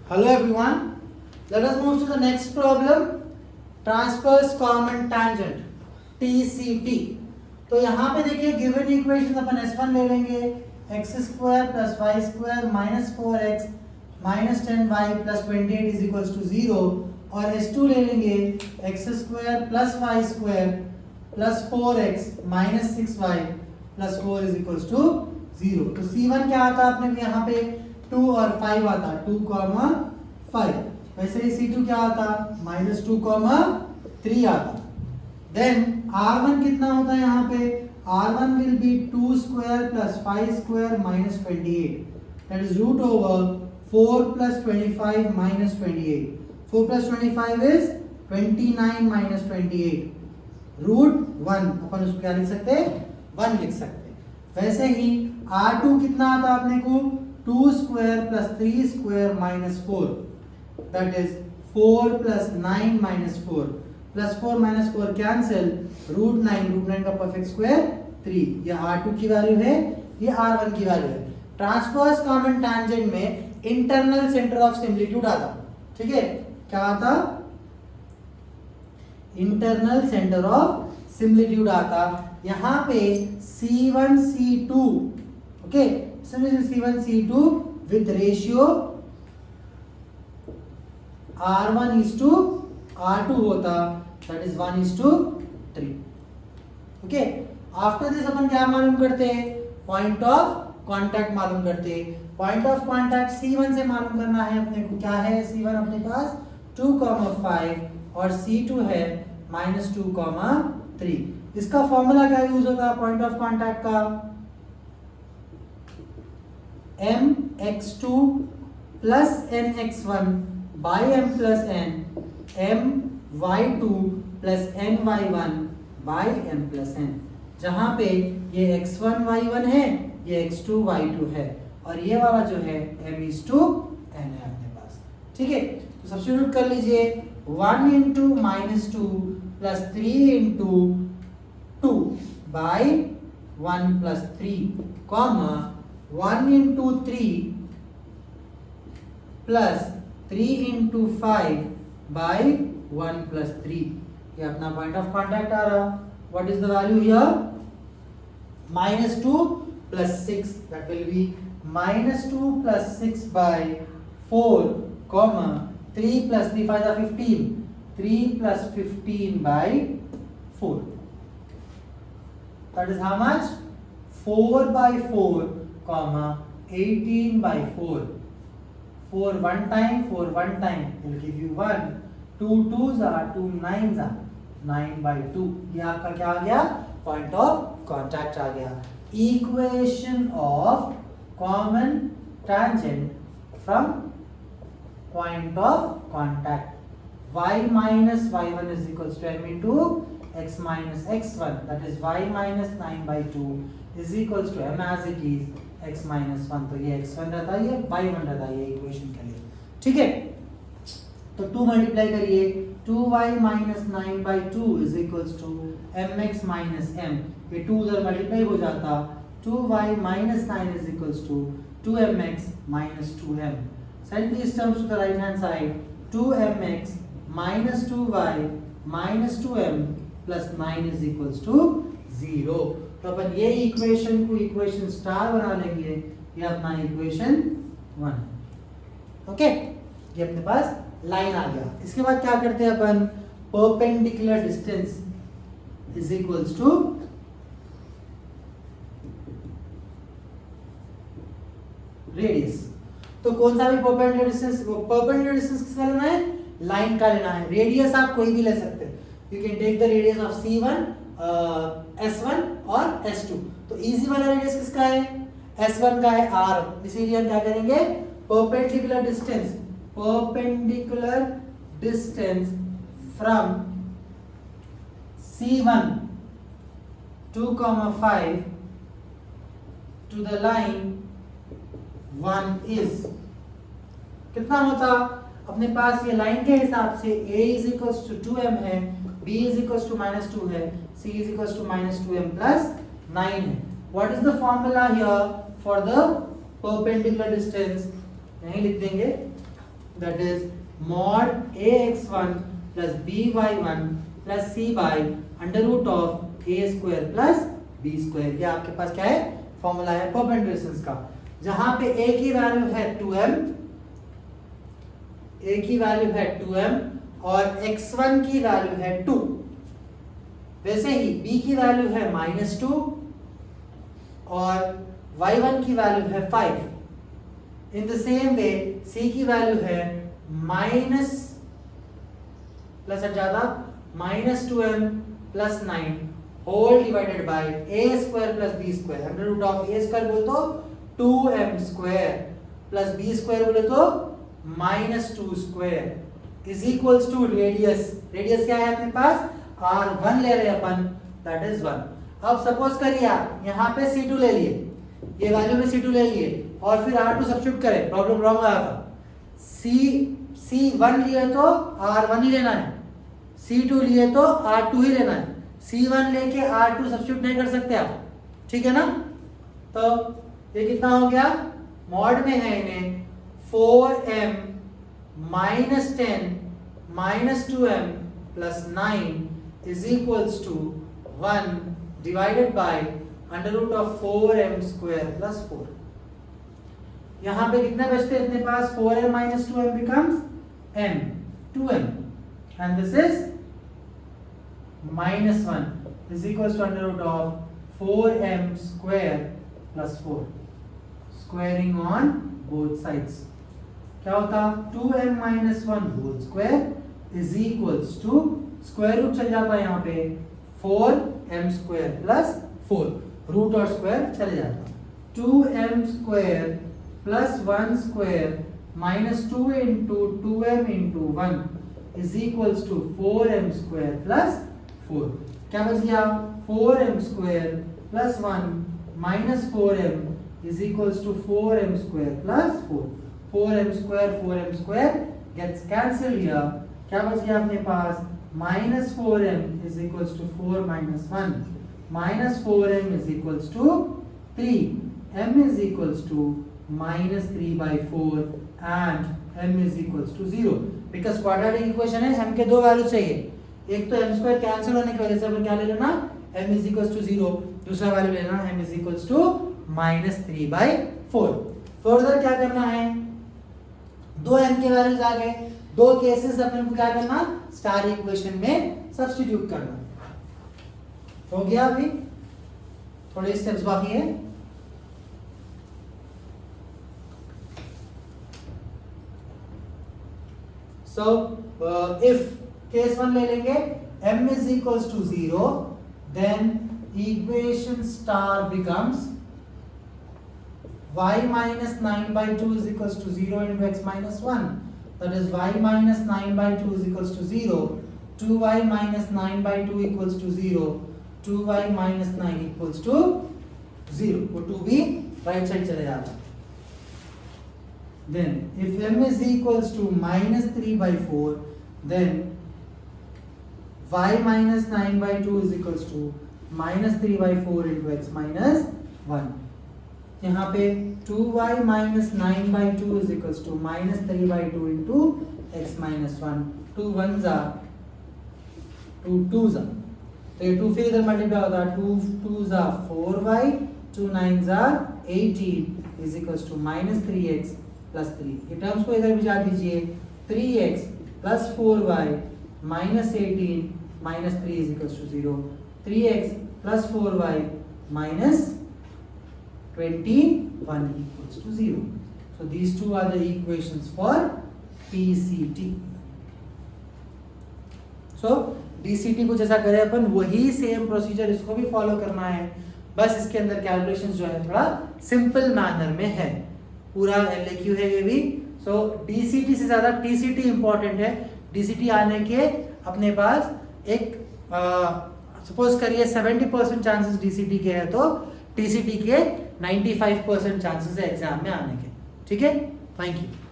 Hello everyone. Let us move to the next problem. Transverse common tangent TCT. तो यहाँ पे देखिए given equation अपन S1 ले लेंगे x square plus y square minus 4x minus 10y plus 28 is equals to 0 और S2 ले लेंगे x square plus y square plus 4x minus 6y plus 4 is equals to 0। तो C1 क्या आता है अपने को यहाँ पे 2 और 5 आता, 2,5। वैसे ही C2 क्या आता, -2,3 आता। देन R1 कितना होता है यहाँ पे, R1 will be 2 square plus 5 square minus 28, that is root over 4 plus 25 minus 28। 4 plus 25 is 29 minus 28 root 1, अपन उसको क्या लिख सकते हैं, 1 लिख सकते हैं। वैसे ही R2 कितना आता अपने को, 2 square plus 3 square minus 4, that is 4 plus 9 minus 4 plus 4 minus 4 cancel, root 9 का परफेक्ट स्क्वायर 3। ये R2 की वैल्यू है, ये R1 की वैल्यू है। ट्रांसवर्स कॉमन टैंजेंट में इंटरनल सेंटर ऑफ सिमिलिट्यूड आता, ठीक है, क्या आता, इंटरनल सेंटर ऑफ सिमिलिट्यूड आता। यहाँ पे C1 C2, okay, C1 C2 with ratio R1 is to R2 होता, that is 1 is to 3। Okay, after this अपन क्या मालूम करते हैं, पॉइंट ऑफ कांटेक्ट मालूम करते हैं। पॉइंट ऑफ कांटेक्ट C1 से मालूम करना है अपने को, क्या है C1 अपने पास 2,5 और C2 है -2,3। इसका फॉर्मूला क्या यूज होगा पॉइंट ऑफ कांटेक्ट का, mx2 plus nx1 by m plus n, my2 plus ny1 by m plus n। जहां पे ये x1 y1 है, ये x2 y2 है और ये वाला जो है m is to n है अपने पास, ठीक है। तो सब्स्टिट्यूट कर लीजिए, 1 into -2 plus 3 into 2 by 1 plus 3, comma 1 into 3 plus 3 into 5 by 1 plus 3। ये अपना पॉइंट ऑफ कांटेक्ट आ रहा। What is the value here, -2 plus 6, that will be -2 plus 6 by 4, comma 3 plus 3 5 are 15, 3 plus 15 by 4, that is how much, 4 by 4, comma 18 by 4, 4 one time, 4 one time will give you 1, 2 2s are 2 9s are 9 by 2। ये आपका क्या आ गया, point of contact आ गया। Equation of common tangent from point of contact, y minus y1 is equals to m into x minus x1, that is y minus 9 by 2 is equals to m as it is x minus 1। तो ये x1 रहता है, ये y1 रहता है, ये equation के लिए, ठीक है। तो 2 मल्टीप्लाई करिए, 2y minus 9 by 2 is equals to mx minus m, ये 2 उधर मल्टीप्लाई हो जाता, 2y minus 9 is equals to 2mx minus 2m। Send these terms to the right hand side, 2mx minus 2y minus 2m plus 9 is equals to 0। तो अपन ये equation को equation star बना लेंगे, ये अपना इक्वेशन 1, ओके। ये अपने पास लाइन आ गया। इसके बाद क्या करते हैं अपन, perpendicular distance is equals to radius. तो कौन सा भी परपेंडिकुलर डिस्टेंस किसका लेना है, लाइन का लेना है। रेडियस आप कोई भी ले सकते हैं, you can take the radius of C1, S1 और S2। तो इजी वाला रेडियस किसका है, S1 का है R, इसीलिए हम क्या करेंगे, perpendicular distance from C1 2,5 to the line 1 इज कितना होता अपने पास, ये लाइन के हिसाब से a is equals to 2m है, b is equals to -2 है, c is equals to -2m plus 9 है। What is the formula here for the perpendicular distance, यहीं लिख देंगे that is mod ax1 plus by1 plus c by under root of a square plus b square। ये आपके पास क्या है, formula है perpendicular distance का, जहां पे a की वैल्यू है 2m, a की वैल्यू है 2m और x1 की वैल्यू है 2। वैसे ही b की वैल्यू है -2 और y1 की वैल्यू है 5। In the same way c की वैल्यू है माइनस प्लस हट जाता -2m plus 9 whole divided by a square plus b square, under root of a square बोले तो 2m square plus b square बोले तो -2 square is equals to radius. Radius क्या है अपने पास, r1 ले रहे अपन, दैट इज 1। अब सपोज करिए आप यहाँ पे c2 ले लिए, ये वैल्यू में c2 ले लिए और फिर r2 सब्स्टिट्यूट करें, प्रॉब्लम रॉन्ग आया था। c1 लिए तो r1 ही लेना है, c2 लिए तो r2 ही लेना है, c1 लेके r2 सब्स्टिट्यूट नहीं कर सकते आप, ठीक है ना। तो ये कितना हो गया, मॉड में है इन्हें 4m minus 10 minus 2m plus 9 is equals to 1 divided by under root of 4m square plus 4। यहां पे कितने बचते हैं अपने पास, 4m माइनस 2m becomes m 2m and this is minus 1 is equals to under root of 4m square plus 4, squaring on both sides क्या होता, 2m minus 1 whole square is equals to square root चल जाता है यहाँ पे 4m square plus 4, रूट और square चले जाता, 2m square plus 1 square minus 2 into 2m into 1 is equals to 4m square plus 4। क्या बच गया, 4m square plus 1 minus 4m is equals to 4m square plus 4। 4m square gets cancelled here, क्या बच गया अपने पास, minus 4m is equals to 4 minus 1 minus 4m is equals to 3, m is equals to minus 3 by 4 and m is equals to 0 because quadratic equation है, m के दो value चाहिए, एक तो m स्क्वायर कैंसिल होने की वजह से अपन क्या ले लेना, m is equals to 0, दूसरा वैल्यू लेना m is equals to minus 3 by 4। Further क्या करना है, दो m के वैल्यूज आ गए, दो केसेस अपन को क्या करना, स्टार इक्वेशन में सब्स्टिट्यूट करना। हो गया, अभी थोड़े स्टेप्स बाकी है। So if case 1 ले लेंगे, m is equals to 0, then equation star becomes y minus 9 by 2 is equals to 0 into x minus 1, that is y minus 9 by 2 is equals to 0, 2y minus 9 by 2 equals to 0, 2y minus 9 equals to 0, वो 2 भी right side चले जाता। Then if m is equals to minus 3 by 4, then y minus 9 by 2 is equals to minus 3 by 4 into x minus 1। यहाँ पे 2y minus 9 by 2 is equals to minus 3 by 2 into x minus 1। 2 1s are 2 2s are, तो ये 2 फिर इधर multiply होता है, 2 2s are 4y, 2 9s are 18 is equals to minus 3x plus 3। ये terms को इधर भिजा दीजिए, 3x plus 4y minus 18 minus 3 is equals to 0, 3x plus 4y minus 21 equals to 0। So these two are the equations for PCT। So DCT को जैसा करें अपन वही same procedure इसको भी फॉलो करना है, बस इसके अंदर कैलकुलेशंस जो है थोड़ा सिंपल मैनर में है, पूरा LAQ है ये भी। सो DCT से ज्यादा TCT इंपॉर्टेंट है। DCT आने के अपने पास एक सपोज करिए 70% चांसेस DCT के है, तो TCT के 95% चांसेस है एग्जाम में आने के। ठीक है, थैंक यू।